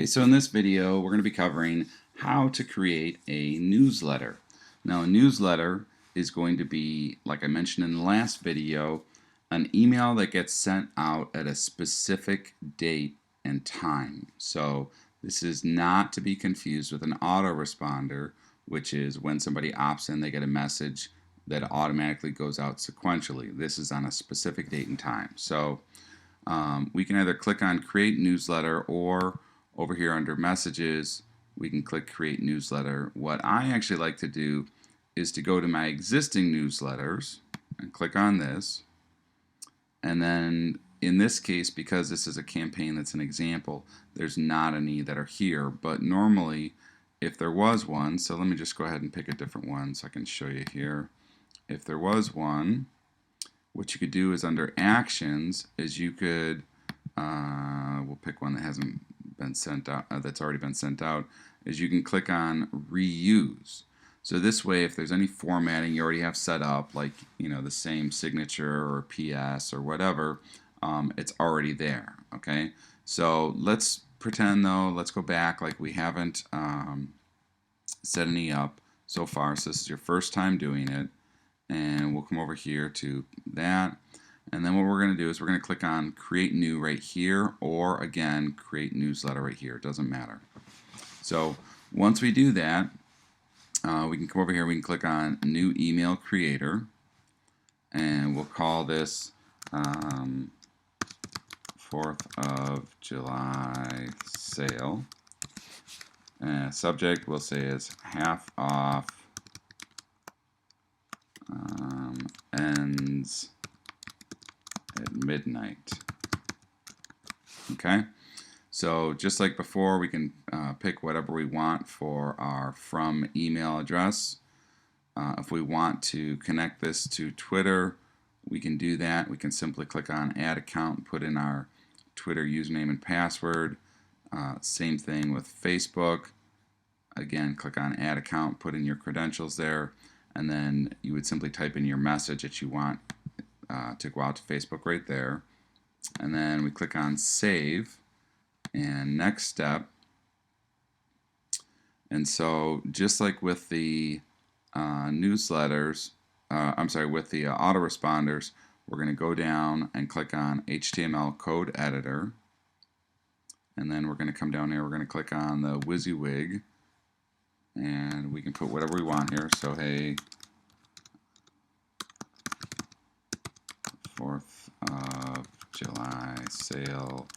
Okay, so in this video, we're going to be covering how to create a newsletter. Now, a newsletter is going to be, like I mentioned in the last video, an email that gets sent out at a specific date and time. So this is not to be confused with an autoresponder, which is when somebody opts in, they get a message that automatically goes out sequentially. This is on a specific date and time. So we can either click on Create Newsletter, or over here under Messages, we can click Create Newsletter. What I actually like to do is to go to my existing newsletters and click on this. And then in this case, because this is a campaign that's an example, there's not any that are here. But normally, if there was one, so let me just go ahead and pick a different one so I can show you here. If there was one, what you could do is under Actions is you could, we'll pick one that hasn't been sent out, that's already been sent out, is you can click on Reuse. So this way, if there's any formatting you already have set up, like the same signature or PS or whatever, it's already there. Okay, so let's pretend though, let's go back like we haven't set any up so far. So this is your first time doing it, and we'll come over here to that. And then what we're going to do is we're going to click on Create New right here, or again, Create Newsletter right here. It doesn't matter. So once we do that, we can come over here, we can click on New Email Creator, and we'll call this 4th of July sale. Subject we'll say is half off, ends at midnight. Okay, so just like before, we can pick whatever we want for our from email address. If we want to connect this to Twitter, we can do that. We can simply click on Add Account, put in our Twitter username and password. Same thing with Facebook. Again, click on Add Account, put in your credentials there, and then you would simply type in your message that you want to go out to Facebook right there. And then we click on Save and Next Step. And so just like with the newsletters, with the autoresponders, we're going to go down and click on HTML code editor. And then we're going to come down here, we're going to click on the WYSIWYG, and we can put whatever we want here. So hey, 4th of July sale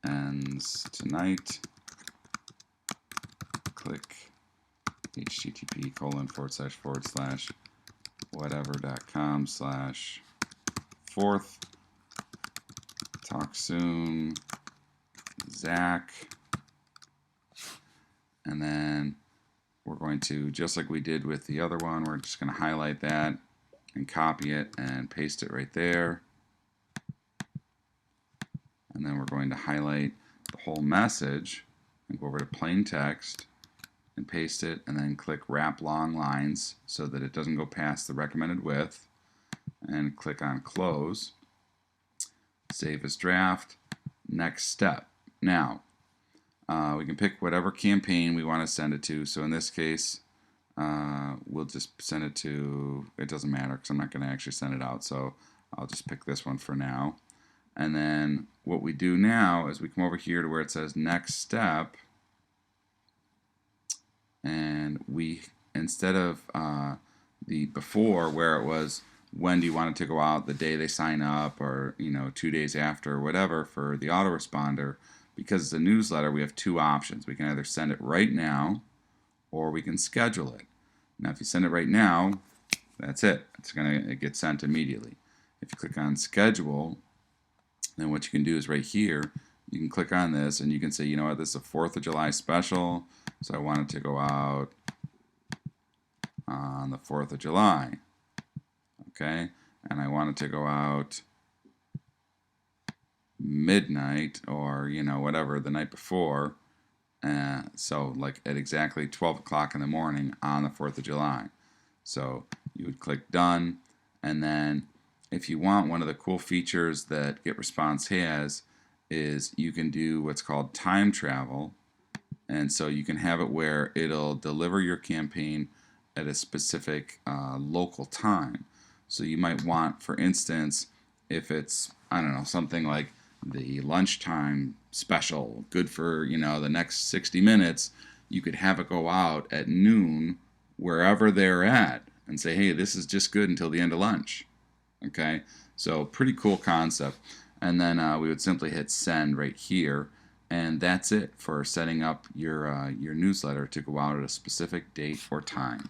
ends tonight. Click http://whatever.com/4th. Talk soon, Zach. And then we're going to, just like we did with the other one, we're just going to highlight that and copy it and paste it right there. And then we're going to highlight the whole message and go over to plain text and paste it, and then click Wrap Long Lines so that it doesn't go past the recommended width, and click on Close. Save as draft. Next step. Now, we can pick whatever campaign we want to send it to. So in this case, we'll just send it to, it doesn't matter because I'm not going to actually send it out, so I'll just pick this one for now. And then what we do now is we come over here to where it says Next Step, and we, instead of the before where it was when do you want it to go out, the day they sign up, or 2 days after, or whatever, for the autoresponder, because it's a newsletter, we have two options. We can either send it right now, or we can schedule it. Now if you send it right now, that's it. It gets sent immediately. If you click on Schedule, then what you can do is right here, you can click on this and you can say, you know what, this is a 4th of July special, so I want it to go out on the 4th of July. Okay, and I want it to go out midnight, or whatever, the night before, so like at exactly 12 o'clock in the morning on the 4th of July. So you would click Done, and then if you want, one of the cool features that GetResponse has is you can do what's called time travel, and so you can have it where it'll deliver your campaign at a specific local time. So you might want, for instance, if it's, I don't know, something like the lunchtime special, good for, the next 60 minutes, you could have it go out at noon wherever they're at and say, hey, this is just good until the end of lunch. Okay, so pretty cool concept. And then we would simply hit send right here, and that's it for setting up your newsletter to go out at a specific date or time.